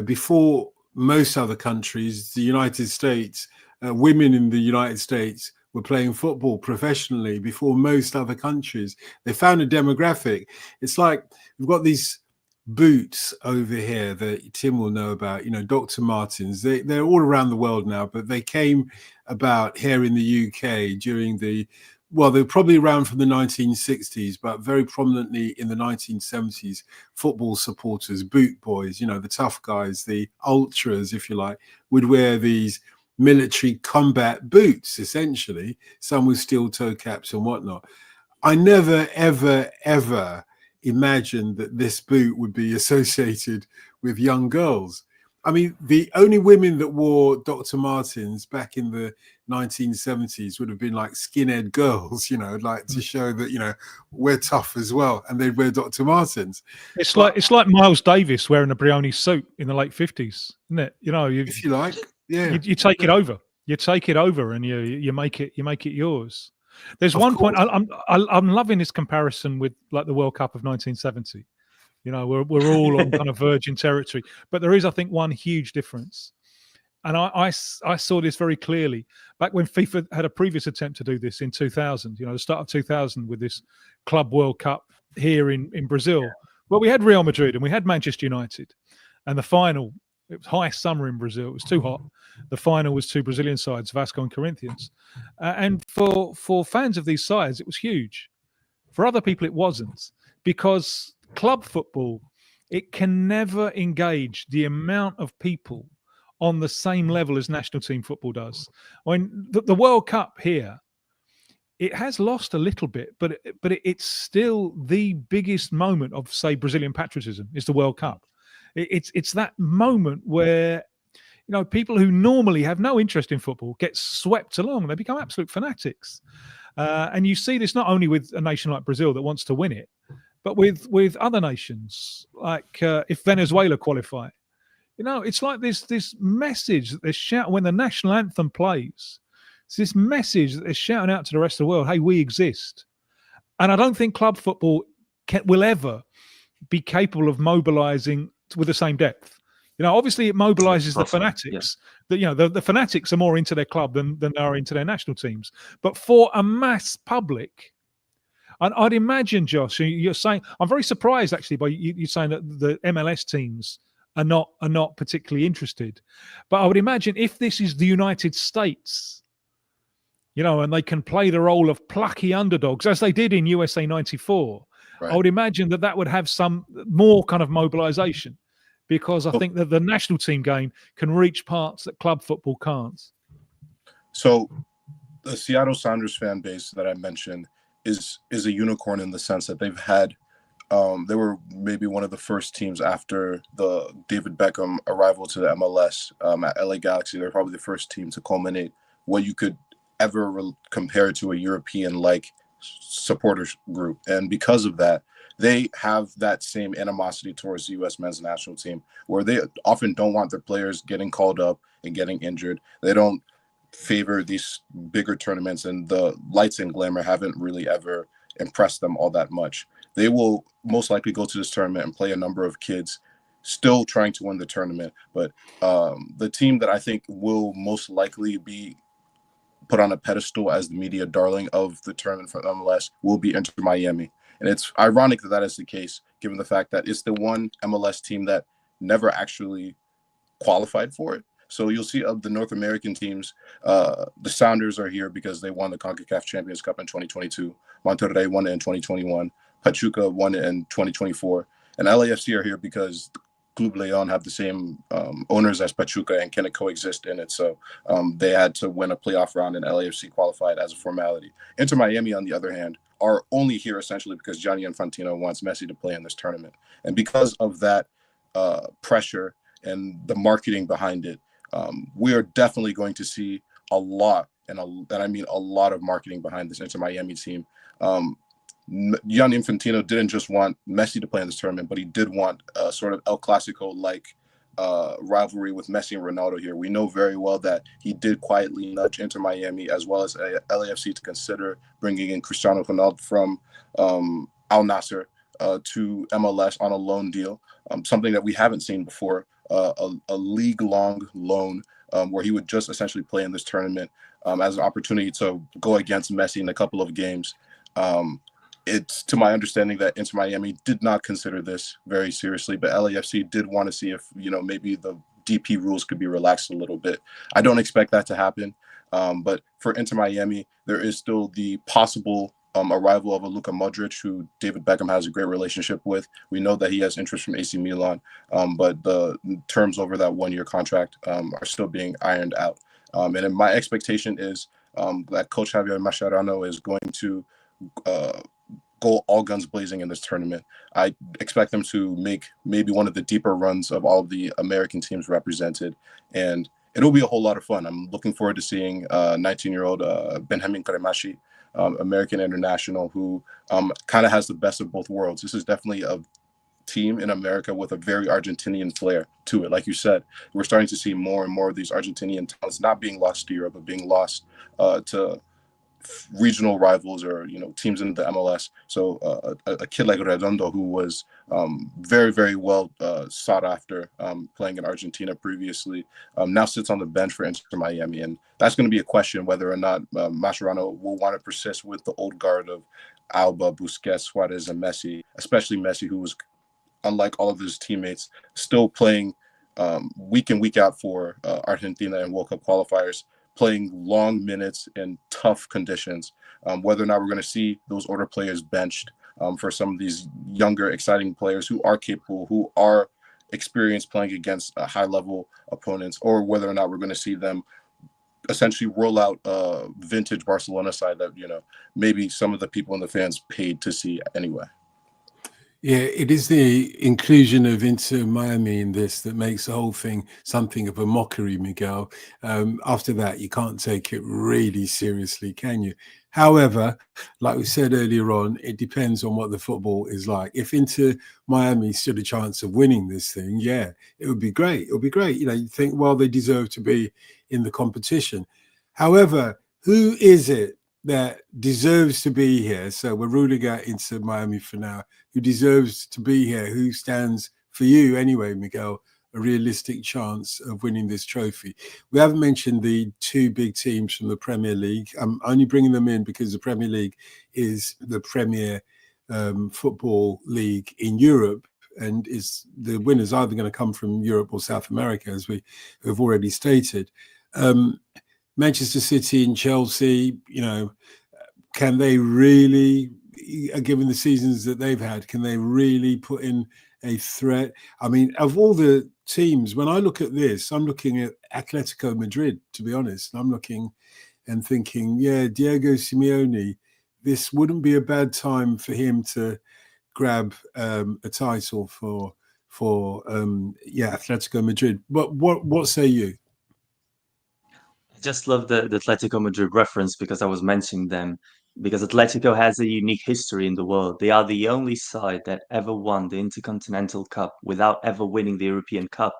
before most other countries, the United States, women in the United States were playing football professionally before most other countries. They found a demographic. It's like we've got these boots over here that Tim will know about, Dr. Martens. They're all around the world now, but they came about here in the UK during they're probably around from the 1960s, but very prominently in the 1970s. Football supporters, boot boys, the tough guys, the ultras, if you like, would wear these military combat boots, essentially, some with steel toe caps and whatnot. I never, ever, ever imagined that this boot would be associated with young girls. I mean, the only women that wore Dr. Martens back in the 1970s would have been like skinhead girls, like to show that, we're tough as well. And they'd wear Dr. Martens. It's like Miles Davis wearing a Brioni suit in the late 50s, isn't it? If you like, yeah. You take it over. You take it over and you make it yours. There's one point I'm loving this comparison with like the World Cup of 1970. We're all on kind of virgin territory, but there is, I think, one huge difference. And I saw this very clearly back when FIFA had a previous attempt to do this in 2000, the start of 2000, with this Club World Cup here in Brazil. Well, we had Real Madrid and we had Manchester United, and the final, it was high summer in Brazil. It was too hot. The final was two Brazilian sides, Vasco and Corinthians. And for fans of these sides, it was huge. For other people, it wasn't, because club football, it can never engage the amount of people on the same level as national team football does. I mean, the World Cup here, it has lost a little bit, but it's still the biggest moment of, say, Brazilian patriotism is the World Cup. It's that moment where, people who normally have no interest in football get swept along. They become absolute fanatics. And you see this not only with a nation like Brazil that wants to win it, but with other nations, like if Venezuela qualify. It's like this message that they're shouting when the national anthem plays. It's this message that they're shouting out to the rest of the world, hey, we exist. And I don't think club football will ever be capable of mobilizing with the same depth. Obviously it mobilizes the fanatics. Yeah. The fanatics are more into their club than they are into their national teams. But for a mass public, and I'd imagine, Josh, you're saying, I'm very surprised actually by you saying that the MLS teams are not particularly interested. But I would imagine if this is the United States, and they can play the role of plucky underdogs as they did in USA 94, right. I would imagine that would have some more kind of mobilization, because I think that the national team game can reach parts that club football can't. So the Seattle Sounders fan base that I mentioned is a unicorn in the sense that they've had they were maybe one of the first teams after the David Beckham arrival to the MLS at LA Galaxy. They're probably the first team to culminate what you could ever compare to a European-like supporters group. And because of that, they have that same animosity towards the U.S. men's national team, where they often don't want their players getting called up and getting injured. They don't favor these bigger tournaments, and the lights and glamour haven't really ever impressed them all that much. They will most likely go to this tournament and play a number of kids still trying to win the tournament. But the team that I think will most likely be put on a pedestal as the media darling of the tournament for MLS will be Inter Miami. And it's ironic that that is the case, given the fact that it's the one MLS team that never actually qualified for it. So you'll see of the North American teams, the Sounders are here because they won the CONCACAF Champions Cup in 2022. Monterrey won it in 2021. Pachuca won it in 2024. And LAFC are here because Club Leon have the same owners as Pachuca and can coexist in it. So they had to win a playoff round, and LAFC qualified as a formality. Inter Miami, on the other hand, are only here essentially because Gianni Infantino wants Messi to play in this tournament. And because of that pressure and the marketing behind it, we are definitely going to see a lot, and I mean a lot of marketing behind this Inter Miami team. Gianni Infantino didn't just want Messi to play in this tournament, but he did want a sort of El Clasico-like rivalry with Messi and Ronaldo here. We know very well that he did quietly nudge Inter Miami as well as LAFC to consider bringing in Cristiano Ronaldo from Al Nassr to MLS on a loan deal, something that we haven't seen before, a league-long loan where he would just essentially play in this tournament as an opportunity to go against Messi in a couple of games. It's to my understanding that Inter Miami did not consider this very seriously, but LAFC did want to see if, maybe the DP rules could be relaxed a little bit. I don't expect that to happen. But for Inter Miami, there is still the possible arrival of a Luka Modric, who David Beckham has a great relationship with. We know that he has interest from AC Milan, but the terms over that one-year contract are still being ironed out. And then my expectation is that Coach Javier Mascherano is going to go all guns blazing in this tournament. I expect them to make maybe one of the deeper runs of all of the American teams represented, and it'll be a whole lot of fun. I'm looking forward to seeing 19-year-old Benjamin Kremashi, American international, who kind of has the best of both worlds. This is definitely a team in America with a very Argentinian flair to it. Like you said, we're starting to see more and more of these Argentinian talents not being lost to Europe, but being lost to regional rivals or teams in the MLS. So a kid like Redondo, who was very, very well sought after playing in Argentina previously, now sits on the bench for Inter Miami, and that's going to be a question whether or not Mascherano will want to persist with the old guard of Alba, Busquets, Suarez, and Messi, especially Messi, who was, unlike all of his teammates, still playing week in, week out for Argentina and World Cup qualifiers, playing long minutes in tough conditions. Whether or not we're going to see those older players benched for some of these younger, exciting players who are capable, who are experienced playing against high-level opponents, or whether or not we're going to see them essentially roll out a vintage Barcelona side that, maybe some of the people and the fans paid to see anyway. Yeah, it is the inclusion of Inter Miami in this that makes the whole thing something of a mockery, Miguel. After that, you can't take it really seriously, can you? However, like we said earlier on, it depends on what the football is like. If Inter Miami stood a chance of winning this thing, yeah, it would be great. It would be great. You know, you think, well, they deserve to be in the competition. However, who is it that deserves to be here? So we're ruling out Inter Miami for now. Who deserves to be here, who stands for you anyway, Miguel, a realistic chance of winning this trophy. We haven't mentioned the two big teams from the Premier League. I'm only bringing them in because the Premier League is the premier football league in Europe, and is the winners either going to come from Europe or South America, as we have already stated. Manchester City and Chelsea, you know, can they really, given the seasons that they've had, can they really put in a threat? I mean, of all the teams, when I look at this, I'm looking at Atletico Madrid, to be honest. I'm looking and thinking, yeah, Diego Simeone, this wouldn't be a bad time for him to grab a title for Atletico Madrid. But what say you? I just love the Atletico Madrid reference because I was mentioning them. Because Atletico has a unique history in the world. They are the only side that ever won the Intercontinental Cup without ever winning the European Cup,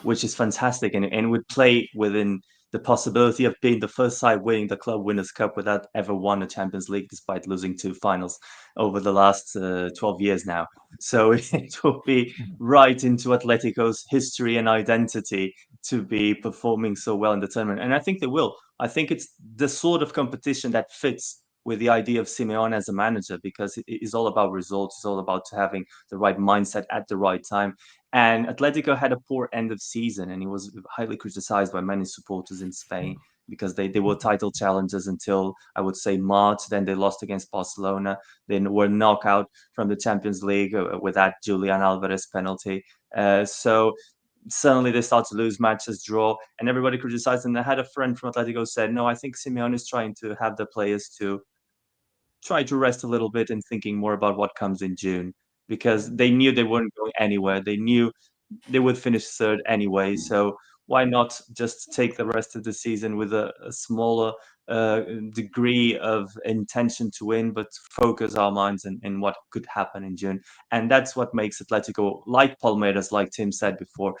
which is fantastic, and would play within the possibility of being the first side winning the Club Winners' Cup without ever won a Champions League, despite losing two finals over the last 12 years now. So it will be right into Atletico's history and identity to be performing so well in the tournament, and I think they will. I think it's the sort of competition that fits with the idea of Simeone as a manager, because it is all about results. It's all about having the right mindset at the right time. And Atletico had a poor end of season, and he was highly criticized by many supporters in Spain because they were title challengers until, I would say, March. Then they lost against Barcelona. Then were knocked out from the Champions League with that Julian Alvarez penalty. So suddenly they start to lose matches, draw, and everybody criticized them. I had a friend from Atletico said, no, I think Simeone is trying to have the players to try to rest a little bit and thinking more about what comes in June, because they knew they weren't going anywhere. They knew they would finish third anyway. So why not just take the rest of the season with a smaller degree of intention to win, but focus our minds in what could happen in June. And that's what makes Atletico, like Palmeiras, like Tim said before,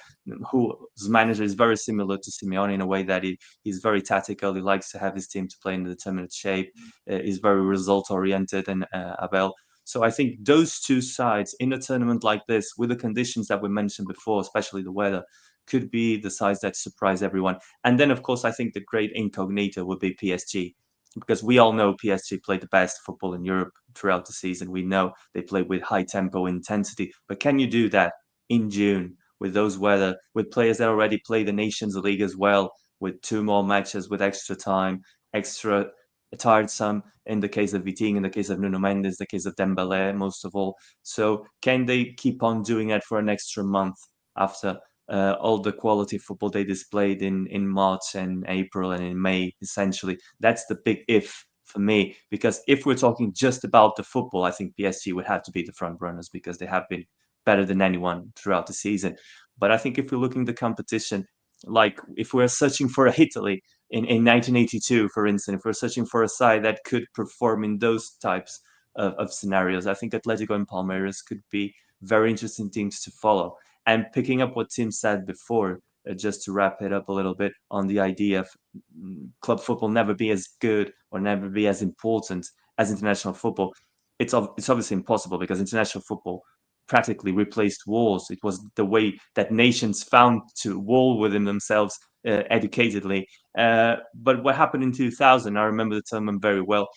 whose manager is very similar to Simeone in a way that he's very tactical. He likes to have his team to play in a determined shape. He's very result oriented, and Abel. So I think those two sides in a tournament like this, with the conditions that we mentioned before, especially the weather, could be the sides that surprise everyone. And then, of course, I think the great incognito would be PSG, because we all know PSG played the best football in Europe throughout the season. We know they play with high tempo intensity. But can you do that in June with those weather, with players that already play the Nations League as well, with two more matches, with extra time, extra tiresome in the case of Vitinha, in the case of Nuno Mendes, the case of Dembele, most of all. So can they keep on doing it for an extra month after all the quality football they displayed in March and April and in May, essentially? That's the big if for me, because if we're talking just about the football, I think PSG would have to be the front runners because they have been better than anyone throughout the season. But I think if we're looking at the competition, like if we're searching for a Italy in 1982, for instance, if we're searching for a side that could perform in those types of scenarios, I think Atletico and Palmeiras could be very interesting teams to follow. And picking up what Tim said before, just to wrap it up a little bit on the idea of club football never be as good or never be as important as international football. It's obviously impossible because international football practically replaced wars. It was the way that nations found to wall within themselves educatedly. But what happened in 2000, I remember the tournament very well,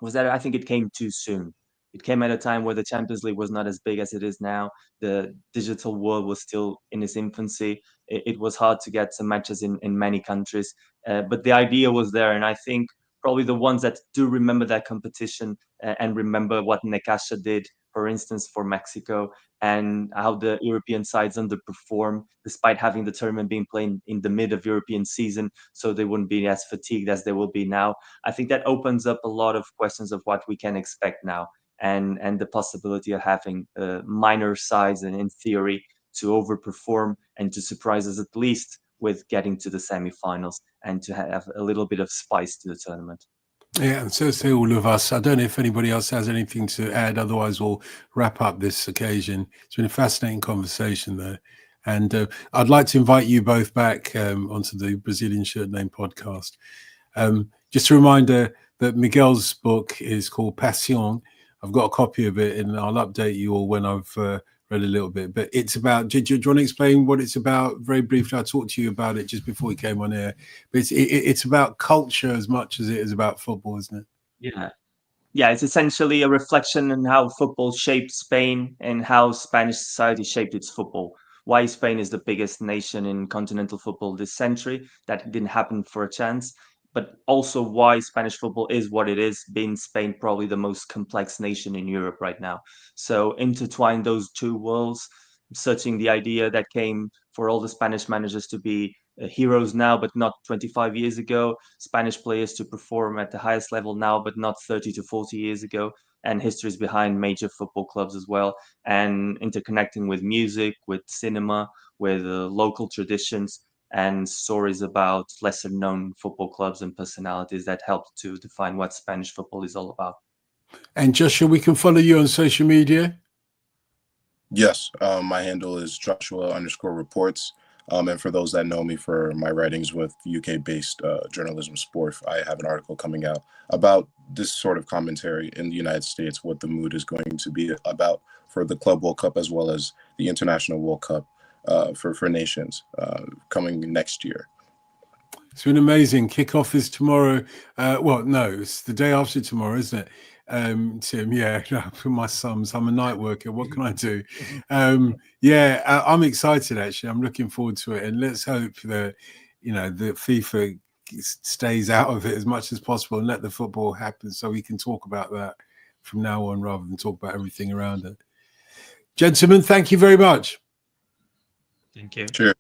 was that I think it came too soon. It came at a time where the Champions League was not as big as it is now. The digital world was still in its infancy. It was hard to get some matches in many countries, but the idea was there. And I think probably the ones that do remember that competition and remember what Necaxa did, for instance, for Mexico, and how the European sides underperform despite having the tournament being played in the mid of European season, so they wouldn't be as fatigued as they will be now. I think that opens up a lot of questions of what we can expect now and the possibility of having minor sides and in theory to overperform and to surprise us at least with getting to the semi-finals and to have a little bit of spice to the tournament. Yeah, and so say all of us. I don't know if anybody else has anything to add. Otherwise, we'll wrap up this occasion. It's been a fascinating conversation, though. And I'd like to invite you both back onto the Brazilian Shirt Name podcast. Just a reminder that Miguel's book is called Passion. I've got a copy of it, and I'll update you all when I've read a little bit. But it's about, do you want to explain what it's about very briefly? I talked to you about it just before we came on air. But it's about culture as much as it is about football, isn't it? Yeah. Yeah, it's essentially a reflection on how football shaped Spain and how Spanish society shaped its football. Why Spain is the biggest nation in continental football this century. That didn't happen for a chance. But also why Spanish football is what it is, being Spain probably the most complex nation in Europe right now. So intertwine those two worlds, searching the idea that came for all the Spanish managers to be heroes now, but not 25 years ago. Spanish players to perform at the highest level now, but not 30 to 40 years ago. And histories behind major football clubs as well. And interconnecting with music, with cinema, with local traditions and stories about lesser known football clubs and personalities that help to define what Spanish football is all about. And Joshua, we can follow you on social media? Yes, my handle is Joshua_reports. And for those that know me for my writings with UK-based journalism sport, I have an article coming out about this sort of commentary in the United States, what the mood is going to be about for the Club World Cup as well as the International World Cup for nations coming next year. It's been amazing. Kickoff is tomorrow. Well, no, it's the day after tomorrow, isn't it? Tim, yeah, for my sums, I'm a night worker. What can I do? Yeah, I'm excited actually. I'm looking forward to it, and let's hope that the FIFA stays out of it as much as possible and let the football happen, so we can talk about that from now on rather than talk about everything around it. Gentlemen, thank you very much. Thank you. Cheers.